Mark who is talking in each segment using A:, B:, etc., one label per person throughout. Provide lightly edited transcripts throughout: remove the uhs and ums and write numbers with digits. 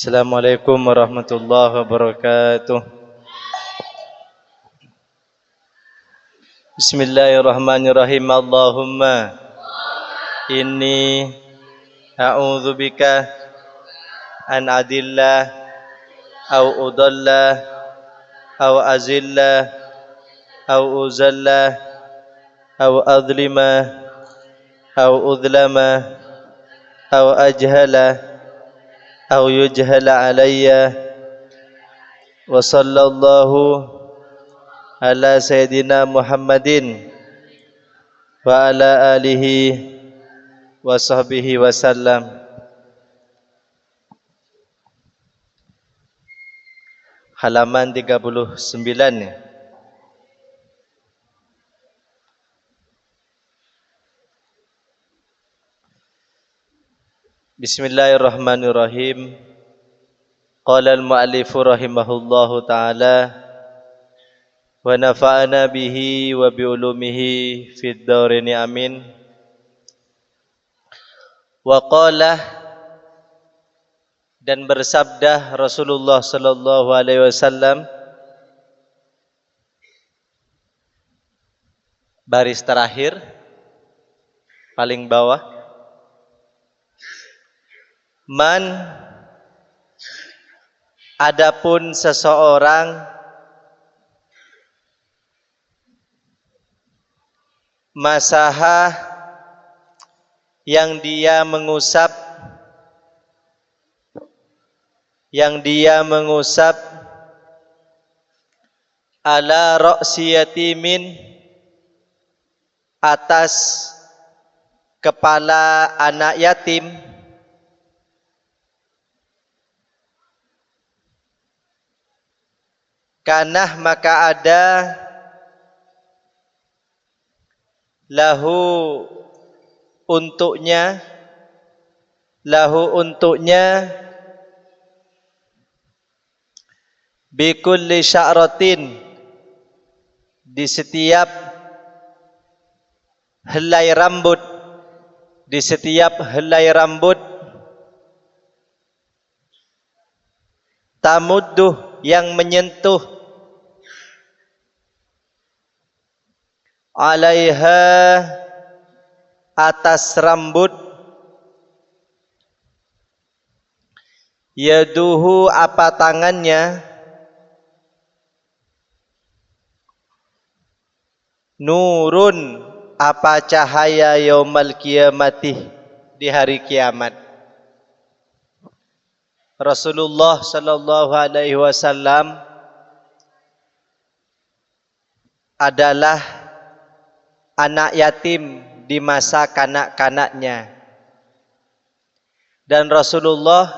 A: Assalamualaikum warahmatullahi wabarakatuh. Bismillahirrahmanirrahim. Allahumma inni a'udzubika an adilla au udalla au azilla au uzalla au adlima au udlama au ajhala au yujhala alayya wa sallallahu ala sayyidina Muhammadin wa ala alihi wa sahbihi wasallam. Halaman 39 ya. Bismillahirrahmanirrahim. Qala al-mu'allifu rahimahullahu ta'ala wa nafa'ana bihi wa bi'ulumihi fid dharaini amin. Wa qala, dan bersabda Rasulullah sallallahu alaihi wasallam, baris terakhir paling bawah, man, adapun seseorang masaha yang dia mengusap ala ra'si yatimin, atas kepala anak yatim, kanah maka ada lahu untuknya bikulli sya'ratin, di setiap helai rambut, tamudduh yang menyentuh, alaiha atas rambut, yaduhu apa tangannya, nurun apa cahaya, yaumal qiyamati, di hari kiamat. Rasulullah sallallahu alaihi wasallam adalah anak yatim di masa kanak-kanaknya, dan Rasulullah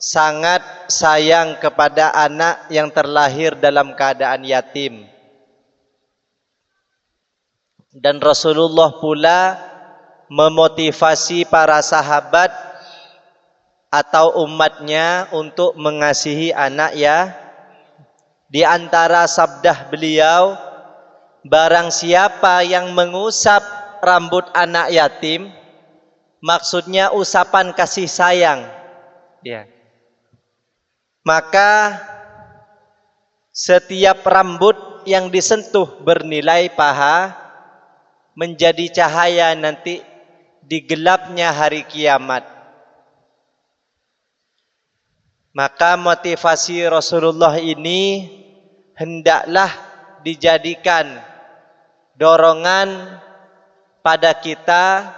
A: sangat sayang kepada anak yang terlahir dalam keadaan yatim. Dan Rasulullah pula memotivasi para sahabat atau umatnya untuk mengasihi anak ya. Di antara sabda beliau, barang siapa yang mengusap rambut anak yatim, maksudnya usapan kasih sayang, ya, maka setiap rambut yang disentuh bernilai paha, menjadi cahaya nanti di gelapnya hari kiamat. Maka motivasi Rasulullah ini hendaklah dijadikan dorongan pada kita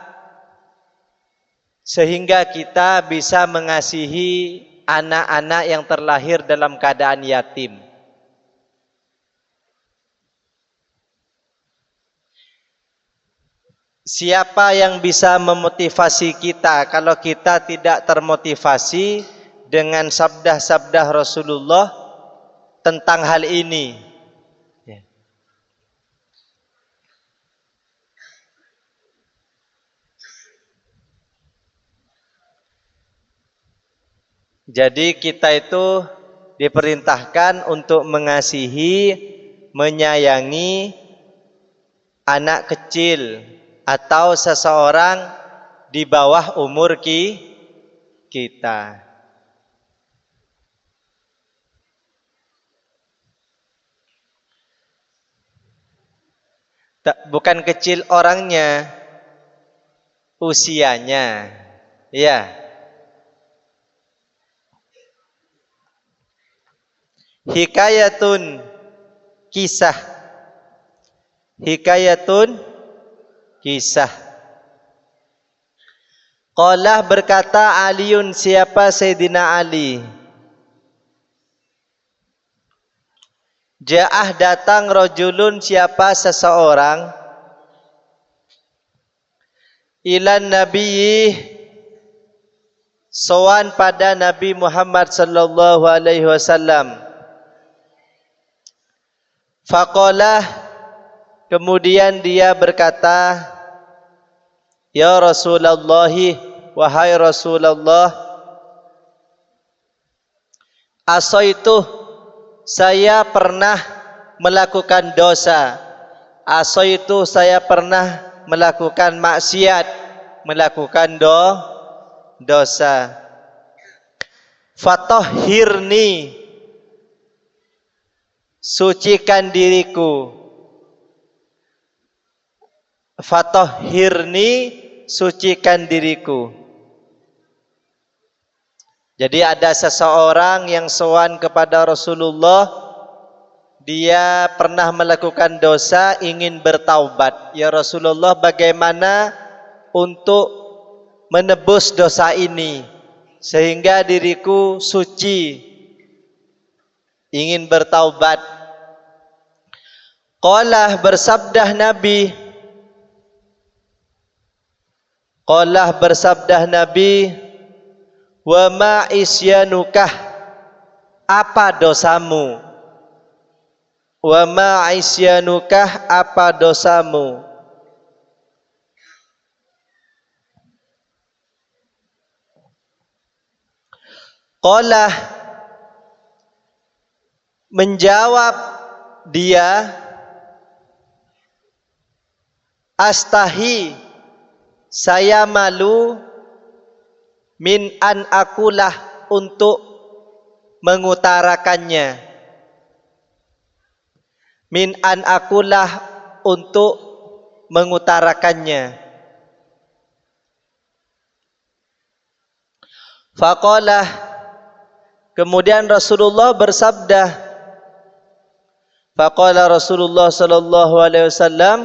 A: sehingga kita bisa mengasihi anak-anak yang terlahir dalam keadaan yatim. Siapa yang bisa memotivasi kita kalau kita tidak termotivasi dengan sabda-sabda Rasulullah tentang hal ini? Jadi kita itu diperintahkan untuk mengasihi, menyayangi anak kecil atau seseorang di bawah umur kita. bukan kecil orangnya, usianya. Ya. Hikayatun, kisah. Hikayatun, kisah. Qalah berkata Aliun, siapa Sayyidina Ali? Ja'ah datang rajulun, siapa seseorang, ilan nabiyyi, sowan pada Nabi Muhammad sallallahu alaihi wasallam. Faqalah, kemudian dia berkata, ya Rasulullah, wahai Rasulullah, asaitu, saya pernah melakukan dosa. Asaitu, saya pernah melakukan maksiat, melakukan dosa. Fatahhirni, sucikan diriku. Fatahhirni, sucikan diriku. Jadi ada seseorang yang sowan kepada Rasulullah, dia pernah melakukan dosa, ingin bertaubat. Ya Rasulullah, bagaimana untuk menebus dosa ini sehingga diriku suci, ingin bertaubat. Qalah, bersabdah Nabi, qalah bersabdah Nabi, wa ma isyanukah, apa dosamu? Wa ma isyanukah, apa dosamu? Qalah, menjawab dia, astahi, saya malu, min an akulah, untuk mengutarakannya. Min an akulah, untuk mengutarakannya. Faqalah, kemudian Rasulullah bersabda, faqala Rasulullah sallallahu alaihi wasallam,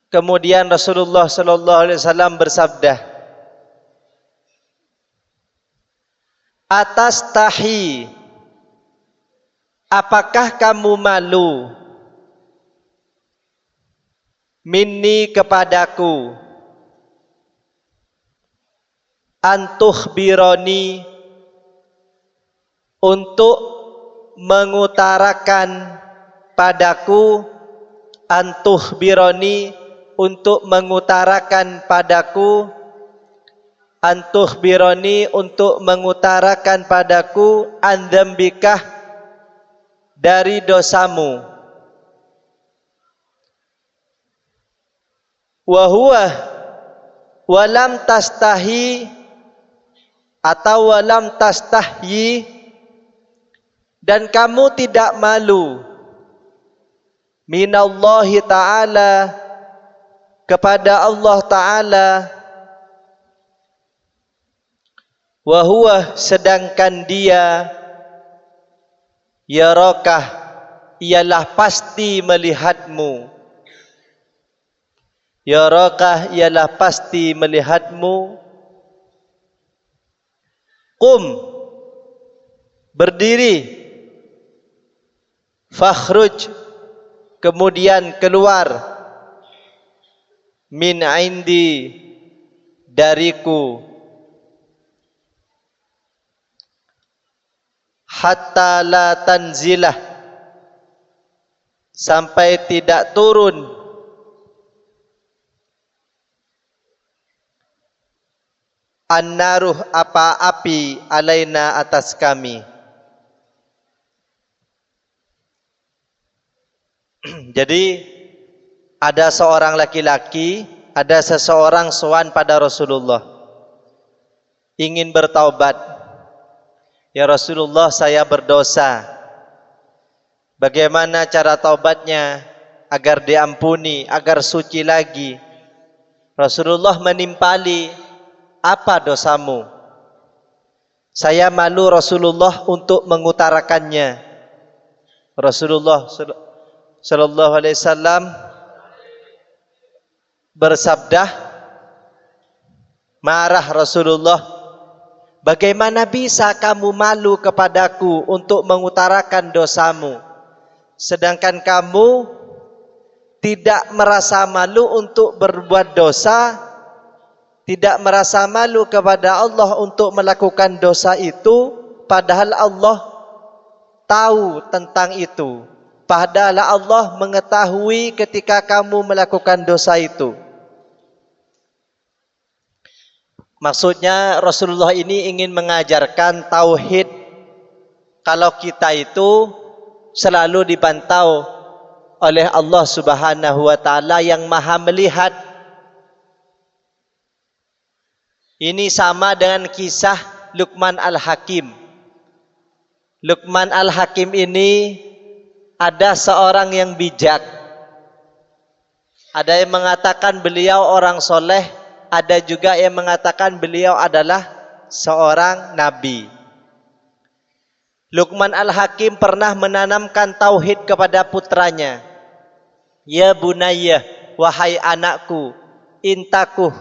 A: kemudian Rasulullah sallallahu alaihi wasallam bersabda, atastahi, apakah kamu malu, minni, kepadaku, antukhbironi, untuk mengutarakan padaku, antukhbironi, untuk mengutarakan padaku, antukhbironi, untuk mengutarakan padaku, andambikah, dari dosamu. Wahuwa, walam tastahi, atau walam tastahyi, dan kamu tidak malu, minallahi ta'ala, kepada Allah ta'ala, wahuwa, sedangkan dia, yarakah, ialah pasti melihatmu. Yarakah, ialah pasti melihatmu. Qum, berdiri. Fakhruj, kemudian keluar. Min indi, dariku. Hatta la tanzilah, sampai tidak turun. An-naruh, apa api, alaina, atas kami. Jadi ada seorang laki-laki, ada seseorang sowan pada Rasulullah, ingin bertaubat. Ya Rasulullah, saya berdosa. Bagaimana cara taubatnya? agar diampuni, agar suci lagi. Rasulullah menimpali, apa dosamu? Saya malu Rasulullah untuk mengutarakannya. Rasulullah sallallahu alaihi wasallam bersabda, marah Rasulullah, bagaimana bisa kamu malu kepadaku untuk mengutarakan dosamu, sedangkan kamu tidak merasa malu untuk berbuat dosa, tidak merasa malu kepada Allah untuk melakukan dosa itu, padahal Allah tahu tentang itu, padahal Allah mengetahui ketika kamu melakukan dosa itu. Maksudnya Rasulullah ini ingin mengajarkan tauhid, kalau kita itu selalu dipantau oleh Allah Subhanahu wa taala yang Maha melihat. Ini sama dengan kisah Luqman Al-Hakim. Luqman Al-Hakim ini ada seorang yang bijak. Ada yang mengatakan beliau orang soleh, ada juga yang mengatakan beliau adalah seorang nabi. Luqman Al-Hakim pernah menanamkan tauhid kepada putranya. Ya bunayya, wahai anakku, intaku.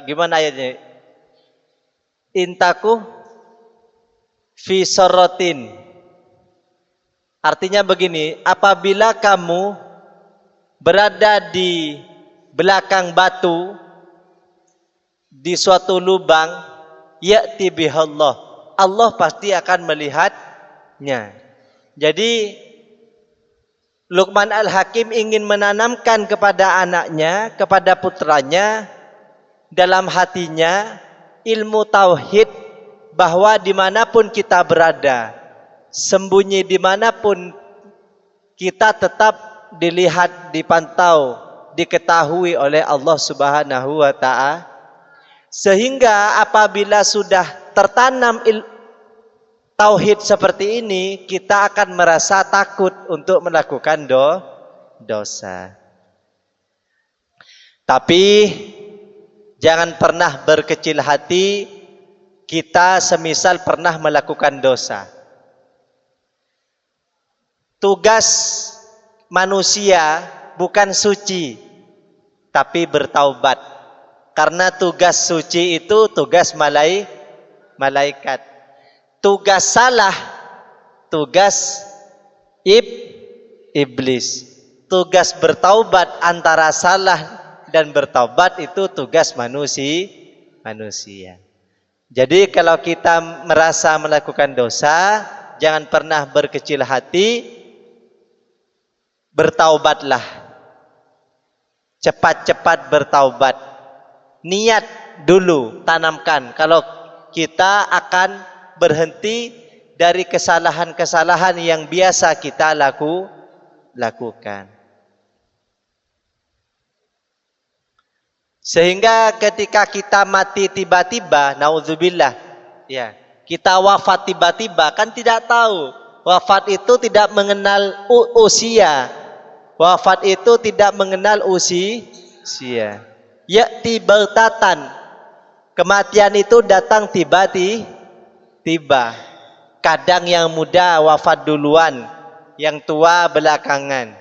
A: Gimana ayatnya? Intaku fi sorotin. Artinya begini, apabila kamu berada di belakang batu, di suatu lubang, ya'ti bihallah, Allah pasti akan melihatnya. Jadi Luqman Al-Hakim ingin menanamkan kepada anaknya, kepada putranya, dalam hatinya ilmu tauhid, bahwa dimanapun kita berada, sembunyi dimanapun kita, tetap dilihat, dipantau, diketahui oleh Allah Subhanahu wa ta'ala. Sehingga apabila sudah tertanam tauhid seperti ini, kita akan merasa takut untuk melakukan dosa. Tapi jangan pernah berkecil hati kita semisal pernah melakukan dosa. Tugas manusia bukan suci, tapi bertaubat. Karena tugas suci itu tugas malaikat. Tugas salah, tugas iblis. Tugas bertaubat antara salah dan bertaubat itu tugas manusia. Jadi kalau kita merasa melakukan dosa, jangan pernah berkecil hati, bertaubatlah. Cepat-cepat bertaubat. Niat dulu, tanamkan kalau kita akan berhenti dari kesalahan-kesalahan yang biasa kita lakukan. Sehingga ketika kita mati tiba-tiba, naudzubillah, ya, kita wafat tiba-tiba, kan tidak tahu. Wafat itu tidak mengenal usia. Wafat itu tidak mengenal usia. Ya'ti baghtatan. Kematian itu datang tiba-tiba. Kadang yang muda wafat duluan, yang tua belakangan.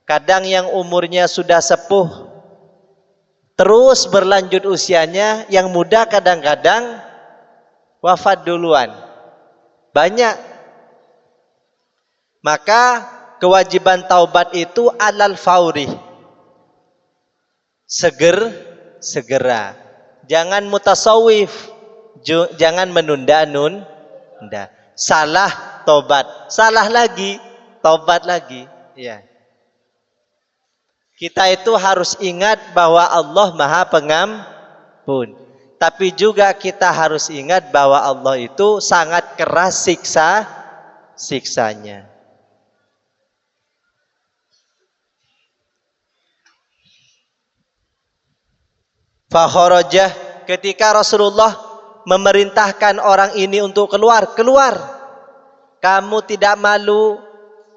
A: Kadang yang umurnya sudah sepuh terus berlanjut usianya, yang muda kadang-kadang wafat duluan. Banyak. Maka kewajiban taubat itu alal fauri. Segera. Jangan mutasawif, jangan menunda. Salah, tobat. Salah lagi, tobat lagi. Ya. Kita itu harus ingat bahwa Allah Maha Pengampun. Tapi juga kita harus ingat bahwa Allah itu sangat keras siksanya. Fakharajah, ketika Rasulullah memerintahkan orang ini untuk keluar. Kamu tidak malu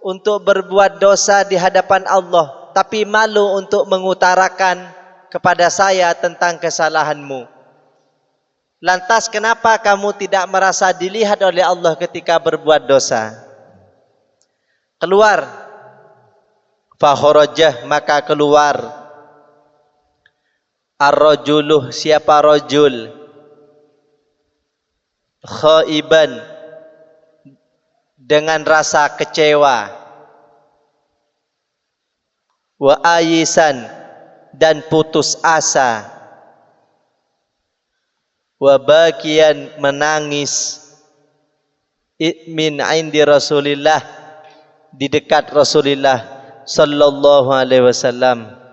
A: untuk berbuat dosa di hadapan Allah, tapi malu untuk mengutarakan kepada saya tentang kesalahanmu. Lantas kenapa kamu tidak merasa dilihat oleh Allah ketika berbuat dosa? Keluar. Fakharajah, maka keluar. Ar-rajuluh, siapa rajul? Khaiban, dengan rasa kecewa. Wa ayisan, dan putus asa. Wa bakian, menangis. Min indi Rasulillah, di dekat Rasulullah sallallahu alaihi wasallam.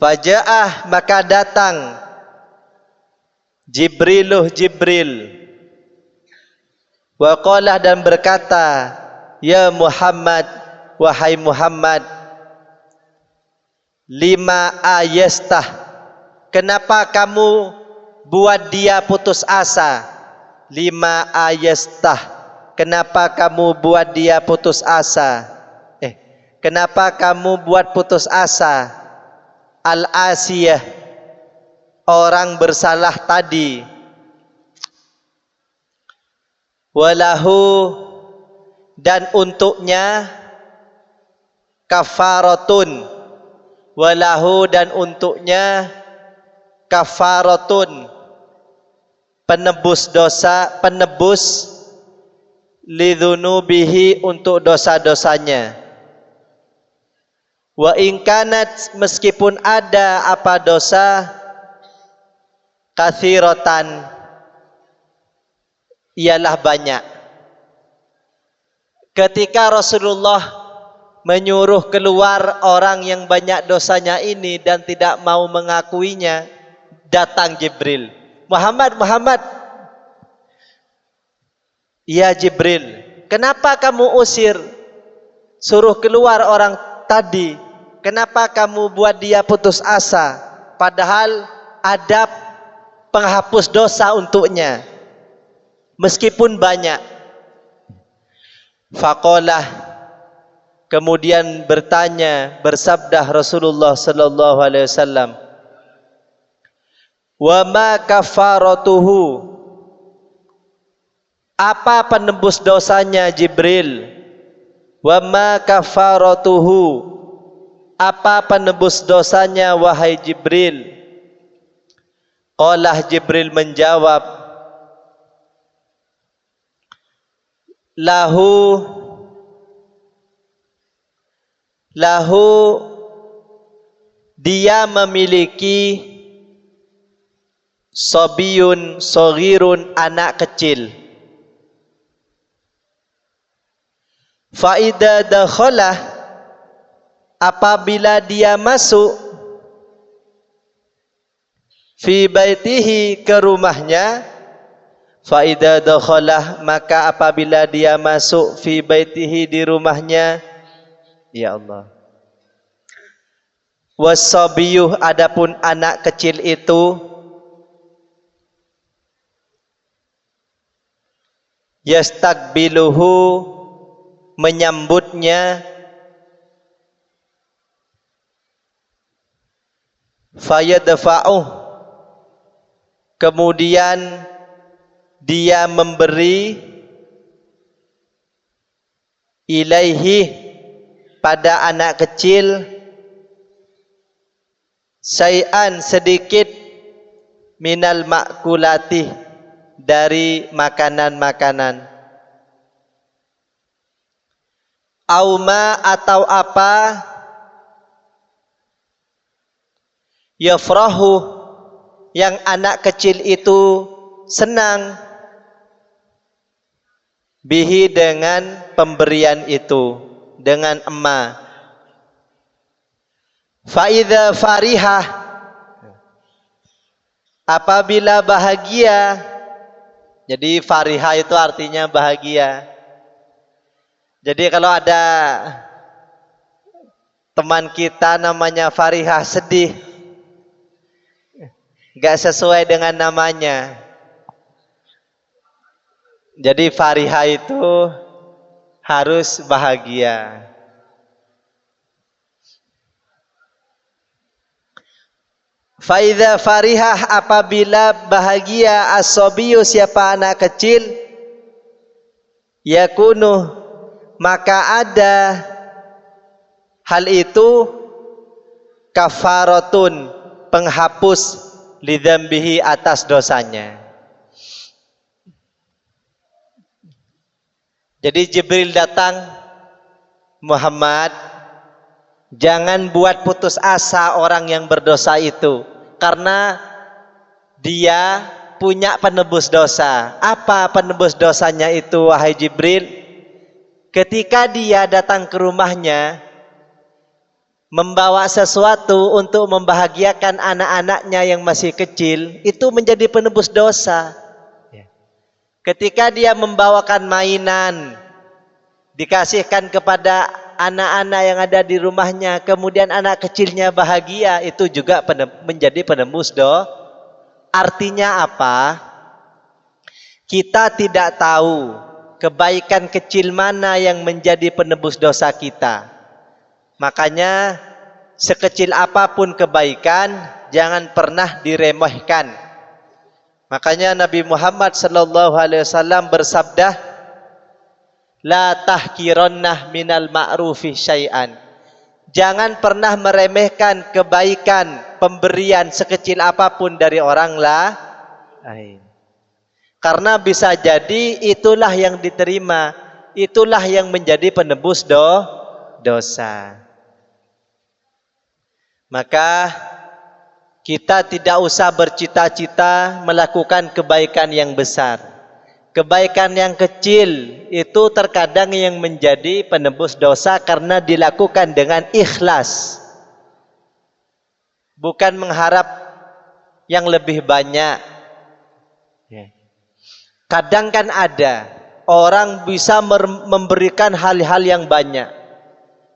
A: Faja'ah, maka datang Jibriluh, Jibril. Wa qala, dan berkata, ya Muhammad, wahai Muhammad, lima ayastah, kenapa kamu buat dia putus asa? Lima ayastah, kenapa kamu buat dia putus asa? Kenapa kamu buat putus asa? Al-asiyah, orang bersalah tadi. Walahu, dan untuknya kafaratun. Walahu, dan untuknya kafaratun, penebus dosa, penebus lidzunubihi, untuk dosa-dosanya. Wa in kanat, meskipun ada apa dosa, katsiratan, ialah banyak. Ketika Rasulullah menyuruh keluar orang yang banyak dosanya ini dan tidak mau mengakuinya, datang Jibril. Muhammad, Muhammad. Ya Jibril, kenapa kamu usir, suruh keluar orang tadi? Kenapa kamu buat dia putus asa? Padahal ada penghapus dosa untuknya, meskipun banyak. Faqalah, kemudian bertanya, bersabda Rasulullah sallallahu alaihi wasallam, wa ma kafaratuhu, apa penebus dosanya Jibril? Wa ma kafaratuhu, apa penebus dosanya wahai Jibril? Qalah, Jibril menjawab, lahu dia memiliki sobiyun soghirun, anak kecil. Faida dakhalah, apabila dia masuk, fi baitihi, ke rumahnya. Faida dakhalah, maka apabila dia masuk, fi baitihi, di rumahnya. Ya Allah. Wasabiyuh, adapun anak kecil itu, yastakbiluhu, menyambutnya. Fayadfa'uh, kemudian dia memberi, ilaihi, pada anak kecil, syai'an, sedikit, minal ma'kulati, dari makanan-makanan. Auma, atau apa, yafrahu, yang anak kecil itu senang, bihi, dengan pemberian itu, dengan emma. Faidha farihah, apabila bahagia. Jadi farihah itu artinya bahagia. Jadi kalau ada teman kita namanya Farihah, sedih, gak sesuai dengan namanya. Jadi Farihah itu harus bahagia. Faidha farihah, apabila bahagia asobiyu, siapa anak kecil, yakunu, maka ada hal itu kafaratun, penghapus lidzambihi, atas dosanya. Jadi Jibril datang, Muhammad, jangan buat putus asa orang yang berdosa itu, karena dia punya penebus dosa. Apa penebus dosanya itu, wahai Jibril? Ketika dia datang ke rumahnya membawa sesuatu untuk membahagiakan anak-anaknya yang masih kecil, itu menjadi penebus dosa. Ketika dia membawakan mainan, dikasihkan kepada anak-anak yang ada di rumahnya, kemudian anak kecilnya bahagia, itu juga menjadi penembus dosa. Artinya apa? Kita tidak tahu kebaikan kecil mana yang menjadi penebus dosa kita. Makanya sekecil apapun kebaikan, jangan pernah diremehkan. Makanya Nabi Muhammad sallallahu alaihi wasallam bersabda, la tahkirannah minal ma'rufi syai'an. Jangan pernah meremehkan kebaikan, pemberian sekecil apapun dari orang lain. Karena bisa jadi itulah yang diterima, itulah yang menjadi penebus dosa. Maka kita tidak usah bercita-cita melakukan kebaikan yang besar. Kebaikan yang kecil itu terkadang yang menjadi penebus dosa karena dilakukan dengan ikhlas. Bukan mengharap yang lebih banyak. Kadang kan ada orang bisa memberikan hal-hal yang banyak.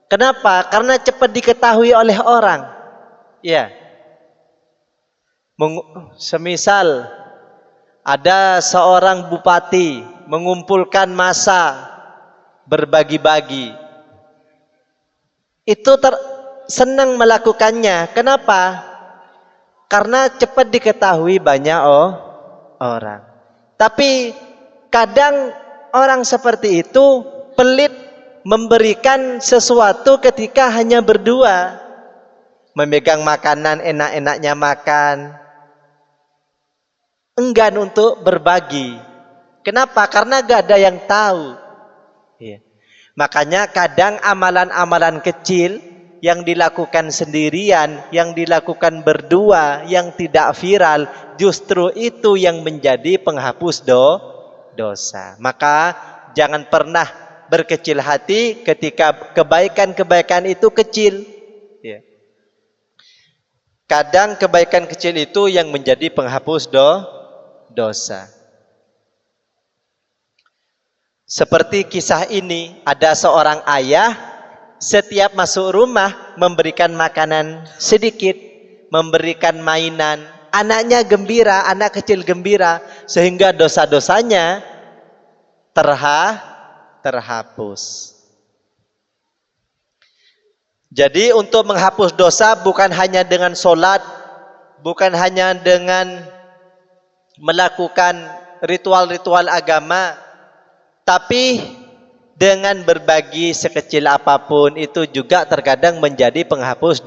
A: Kenapa? Karena cepat diketahui oleh orang. Ya. Semisal ada seorang bupati mengumpulkan massa berbagi-bagi, itu senang melakukannya. Kenapa? Karena cepat diketahui banyak orang. Tapi kadang orang seperti itu pelit memberikan sesuatu ketika hanya berdua, memegang makanan, enak-enaknya makan, enggan untuk berbagi. Kenapa? Karena gak ada yang tahu. Makanya kadang amalan-amalan kecil yang dilakukan sendirian, yang dilakukan berdua, yang tidak viral, justru itu yang menjadi penghapus dosa. Maka jangan pernah berkecil hati ketika kebaikan-kebaikan itu kecil. Kadang kebaikan kecil itu yang menjadi penghapus dosa. Seperti kisah ini, ada seorang ayah setiap masuk rumah memberikan makanan sedikit, memberikan mainan. Anaknya gembira, anak kecil gembira, sehingga dosa-dosanya terhapus. Jadi untuk menghapus dosa bukan hanya dengan sholat, bukan hanya dengan melakukan ritual-ritual agama, tapi dengan berbagi sekecil apapun itu juga terkadang menjadi penghapus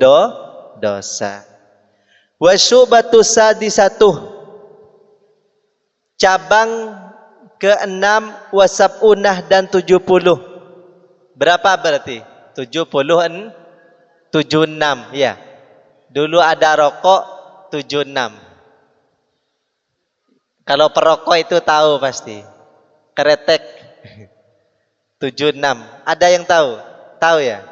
A: dosa. Wasyubatu sadisatuh, cabang ke-6, wasabunah dan 70. Berapa berarti? 76, ya. Dulu ada rokok 76. Kalau perokok itu tahu pasti. Kretek 76. Ada yang tahu? Tahu ya?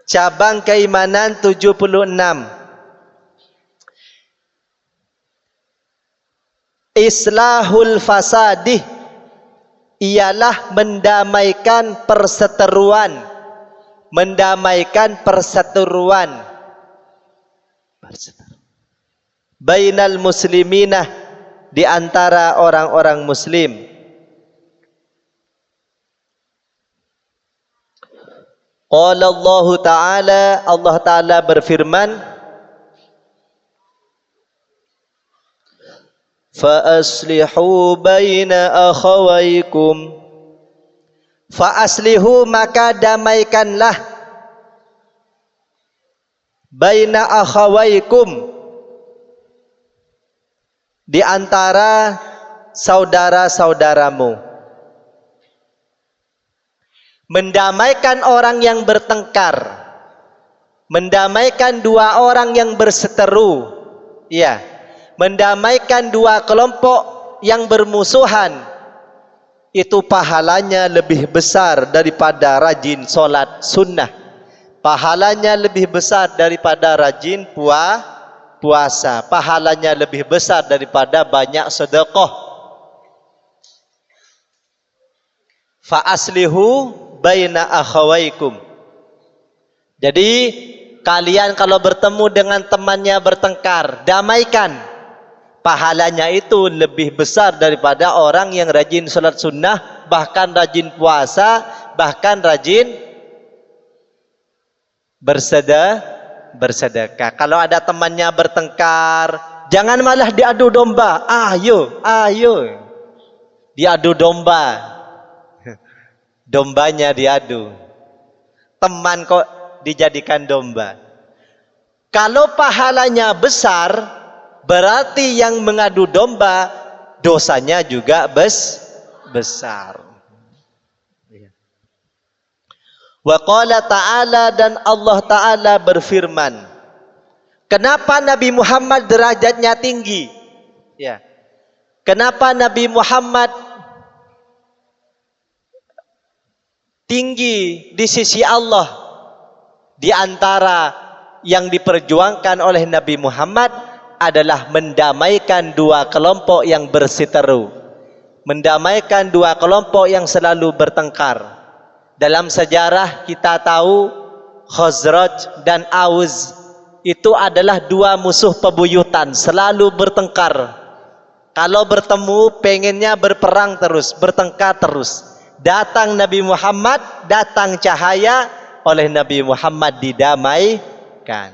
A: Cabang keimanan 76. Islahul fasadih, ialah mendamaikan perseteruan. Mendamaikan perseteruan bainal musliminah, di antara orang-orang muslim. Qala Allah Ta'ala, Allah Ta'ala berfirman, fa aslihu baina akhawaykum, fa aslihu maka damaikanlah, baina akhawaykum di antara saudara-saudaramu. Mendamaikan orang yang bertengkar, mendamaikan dua orang yang berseteru, ya, mendamaikan dua kelompok yang bermusuhan, itu pahalanya lebih besar daripada rajin sholat sunnah, pahalanya lebih besar daripada rajin puasa, pahalanya lebih besar daripada banyak sedekah. Fa aslihu baina akhawaykum. Jadi kalian kalau bertemu dengan temannya bertengkar, damaikan. Pahalanya itu lebih besar daripada orang yang rajin salat sunnah, bahkan rajin puasa, bahkan rajin bersedekah. Kalau ada temannya bertengkar, jangan malah diadu domba. Ayo diadu domba. Dombanya diadu, teman kok dijadikan domba. Kalau pahalanya besar, berarti yang mengadu domba dosanya juga besar. Wa qala ta'ala, dan Allah Ta'ala berfirman. Kenapa Nabi Muhammad derajatnya tinggi? Ya. Kenapa Nabi Muhammad tinggi di sisi Allah? Di antara yang diperjuangkan oleh Nabi Muhammad adalah mendamaikan dua kelompok yang berseteru, mendamaikan dua kelompok yang selalu bertengkar. Dalam sejarah kita tahu Khazraj dan Aus itu adalah dua musuh pebuyutan, selalu bertengkar. Kalau bertemu pengennya berperang terus, bertengkar terus. Datang Nabi Muhammad, datang cahaya, oleh Nabi Muhammad didamaikan.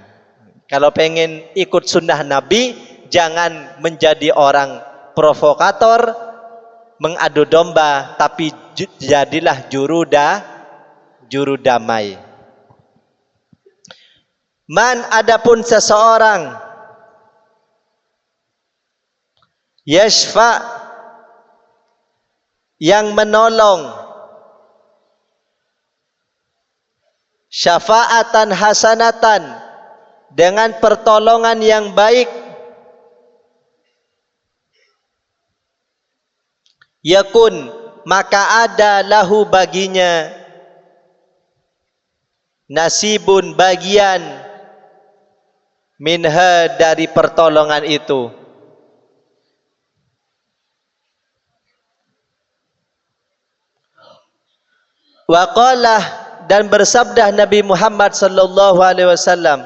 A: Kalau pengen ikut sunnah Nabi, jangan menjadi orang provokator, mengadu domba, tapi jadilah juru damai. Man, adapun seseorang yashfa, yang menolong, syafaatan hasanatan, dengan pertolongan yang baik, yakun, maka ada lahu baginya nasibun, bagian, minha, dari pertolongan itu. Wa qala, dan bersabda Nabi Muhammad sallallahu alaihi wasallam,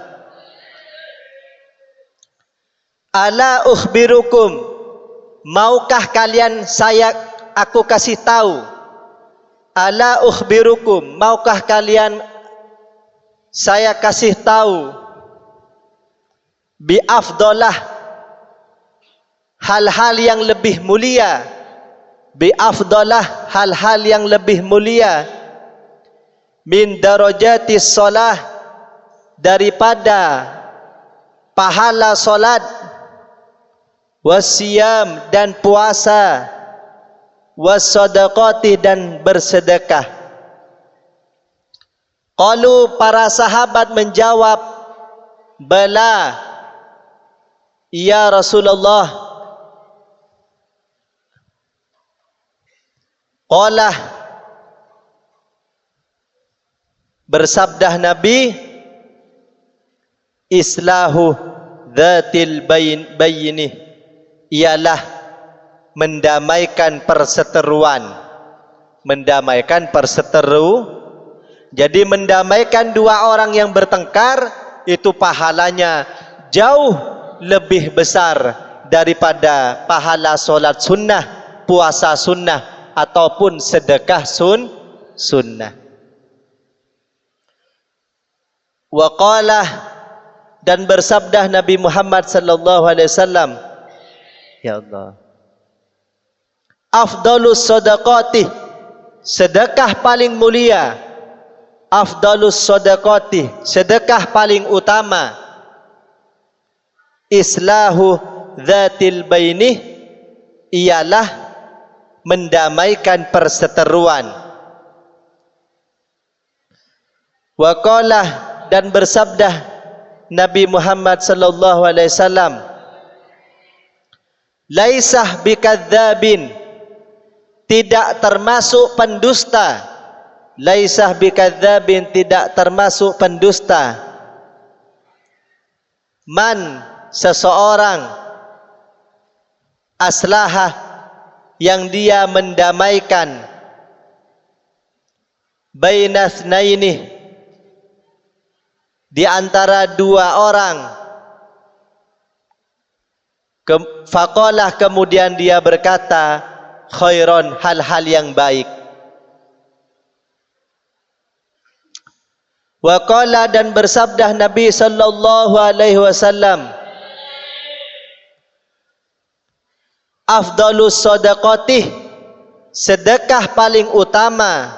A: ala ukhbirukum, maukah kalian aku kasih tahu, ala ukhbirukum, maukah kalian saya kasih tahu, bi afdalah, hal-hal yang lebih mulia, bi afdalah, hal-hal yang lebih mulia, min darajatis shalah, daripada pahala salat, wasiyam, dan puasa, wasadaqati, dan bersedekah. Qalu, para sahabat menjawab, bala, ya Rasulullah. Qala, bersabda Nabi, islahu dzatil bayni, ialah mendamaikan perseteruan, mendamaikan perseteru. Jadi mendamaikan dua orang yang bertengkar itu pahalanya jauh lebih besar daripada pahala solat sunnah, puasa sunnah, ataupun sedekah sunnah. Wa qala, dan bersabda Nabi Muhammad sallallahu alaihi wasallam, ya Allah, afdalus sadaqati, sedekah paling mulia, afdalus sadaqati, sedekah paling utama, islahu dzatil bainih, ialah mendamaikan perseteruan. Wa qala, dan bersabda Nabi Muhammad sallallahu alaihi wasallam, laisah bikadzabin, tidak termasuk pendusta, laisah bikadzabin, tidak termasuk pendusta, man, seseorang, aslahah, yang dia mendamaikan, bainatsnaini, di antara dua orang. Faqalah, kemudian dia berkata, khairon, hal-hal yang baik. Wa qala, dan bersabda Nabi sallallahu alaihi wasallam, afdalus sadaqati, sedekah paling utama,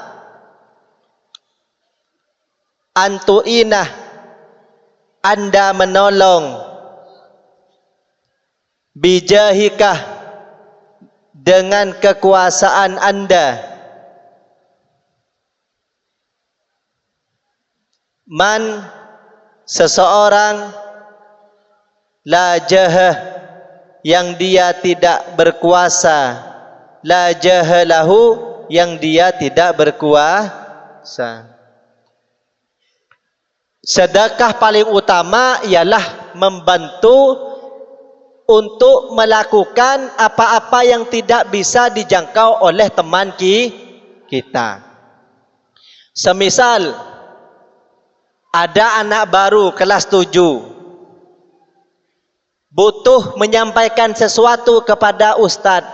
A: antu'inah, Anda menolong, bijahikah, dengan kekuasaan Anda, man, seseorang, la jahah, yang dia tidak berkuasa, la jahalahu, yang dia tidak berkuasa. Sedekah paling utama ialah membantu untuk melakukan apa-apa yang tidak bisa dijangkau oleh teman kita. Semisal ada anak baru kelas 7 butuh menyampaikan sesuatu kepada ustadz,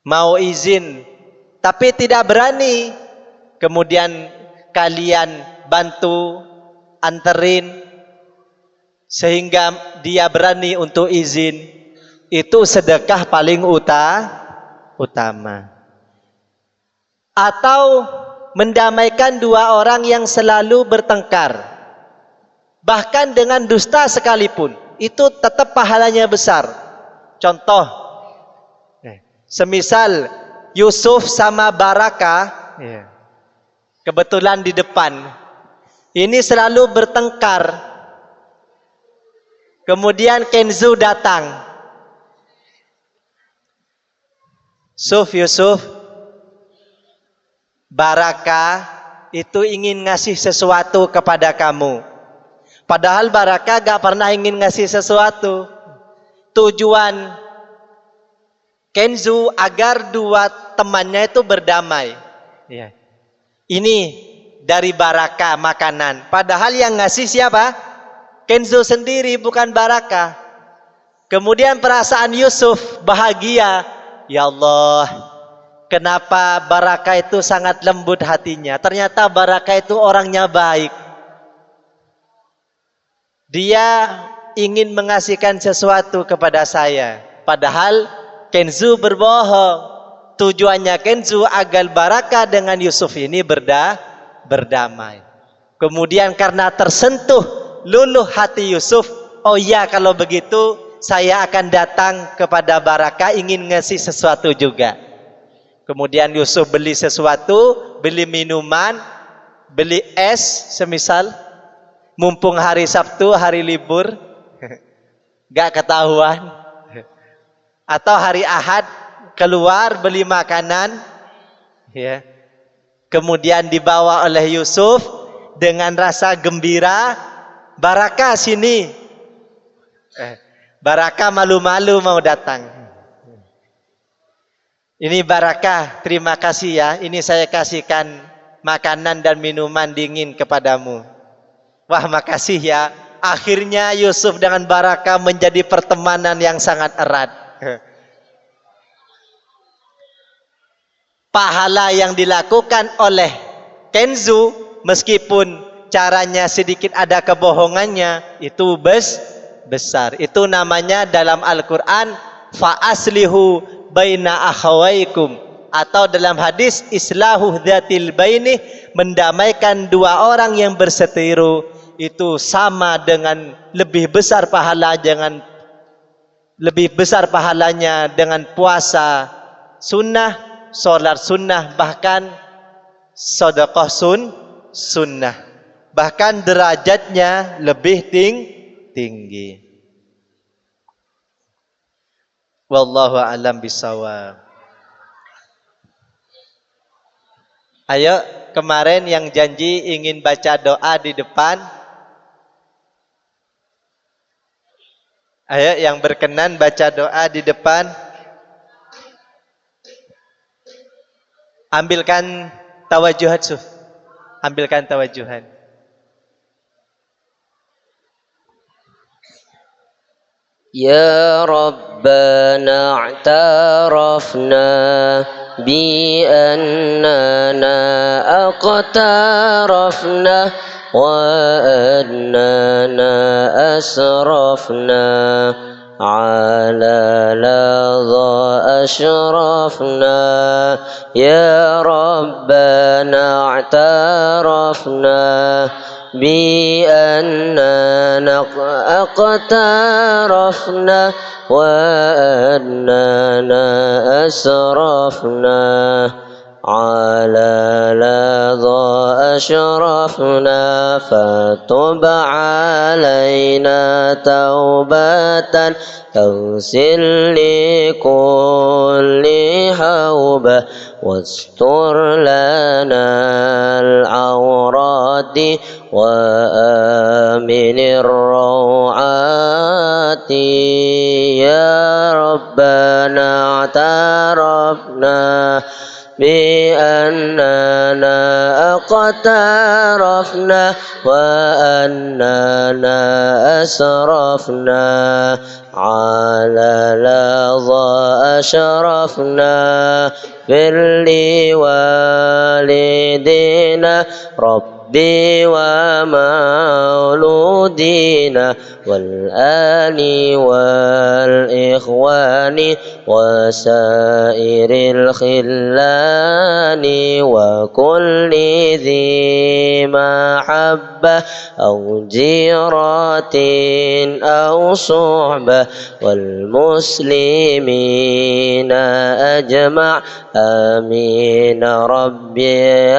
A: mau izin tapi tidak berani, kemudian kalian bantu anterin sehingga dia berani untuk izin. Itu sedekah paling utama. Atau mendamaikan dua orang yang selalu bertengkar, bahkan dengan dusta sekalipun, itu tetap pahalanya besar. Contoh, semisal Yusuf sama Baraka, kebetulan di depan, ini selalu bertengkar. Kemudian Kenzu datang, Yusuf, Baraka itu ingin ngasih sesuatu kepada kamu. Padahal Baraka gak pernah ingin ngasih sesuatu. Tujuan Kenzu agar dua temannya itu berdamai. Ini dari Baraka makanan. Padahal yang ngasih siapa? Kenzu sendiri, bukan Baraka. Kemudian perasaan Yusuf bahagia. Ya Allah, kenapa Baraka itu sangat lembut hatinya. Ternyata Baraka itu orangnya baik. Dia ingin mengasihkan sesuatu kepada saya. Padahal Kenzu berbohong. Tujuannya Kenzu agar Baraka dengan Yusuf ini berdamai. Kemudian karena tersentuh luluh hati Yusuf, oh ya kalau begitu saya akan datang kepada Baraka ingin ngasih sesuatu juga. Kemudian Yusuf beli sesuatu, beli minuman, beli es semisal, mumpung hari Sabtu, hari libur, gak ketahuan. Atau hari Ahad keluar beli makanan, kemudian dibawa oleh Yusuf dengan rasa gembira. Baraka sini, Baraka malu-malu mau datang. Ini Baraka, terima kasih ya, ini saya kasihkan makanan dan minuman dingin kepadamu. Wah makasih ya, Akhirnya Yusuf dengan Baraka menjadi pertemanan yang sangat erat. Pahala yang dilakukan oleh Kenzu, meskipun caranya sedikit ada kebohongannya, itu besar. Itu namanya dalam Al-Quran fa aslihu baina akhawaikum, atau dalam hadis islahu dzatil baini, mendamaikan dua orang yang berseteru. Itu sama dengan lebih besar pahalanya dengan puasa sunnah, sholat sunnah, bahkan sedekah sunnah. Bahkan derajatnya lebih tinggi. Wallahu a'lam bishawab. Ayo, kemarin yang janji ingin baca doa di depan. Ayo, yang berkenan baca doa di depan. Ambilkan tawajuhat, ambilkan tawajuhan.
B: Ya Rabbana a'tarafna بأننا أقترفنا وأننا أسرفنا على لظى أشرفنا يا ربنا اعترفنا بأننا أقترفنا وأننا أسرفنا على لظى أشرفنا فتب علينا توبة تغسل لكل حوبة واستر لنا العورات وآمن الروعات يا ربنا اعترفنا بأننا أقترفنا وأننا أسرفنا على لظى أشرفنا اغفر لوالدينا ربي ومولودينا والآل والإخوان وسائر الخلان وكل ذي محبة أو جيرة أو صحبة والمسلمين أجمع آمين ربي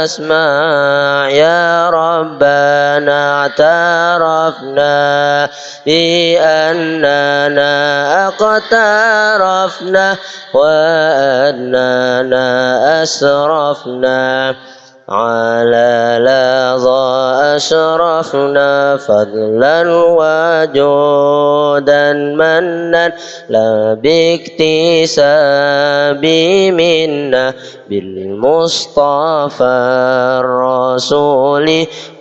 B: أسمع يا ربنا اعترفنا بأننا أقترفنا وأننا أسرفنا على لظى أشرفنا فضلا وجودا منا لا باكتساب منا بالمصطفى الرسول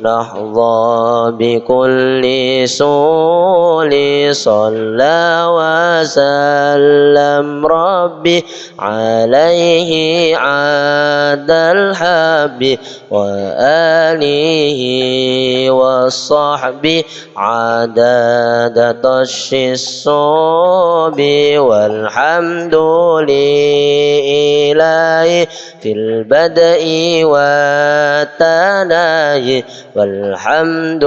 B: نحظى بكل سول صلى وسلم ربي عليه عاد الحب وآله والصحب عدد طش الصوب والحمد لله في البدء والتناهي والحمد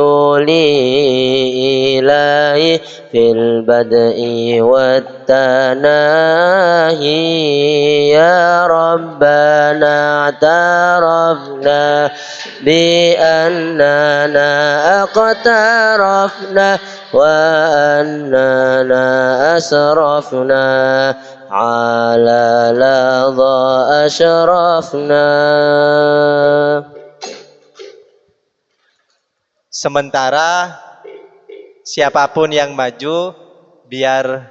B: لله في البدء والتناهي يا ربنا اعترفنا بأننا اقترفنا وأننا أسرفنا على لظى أشرفنا.
A: Sementara siapapun yang maju biar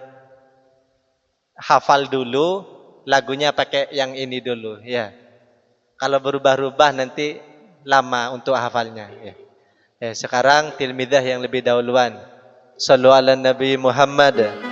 A: hafal dulu lagunya, pakai yang ini dulu ya. Kalau berubah-ubah nanti lama untuk hafalnya ya. Sekarang tilmidah yang lebih dahuluan. Sallu ala Nabi Muhammad.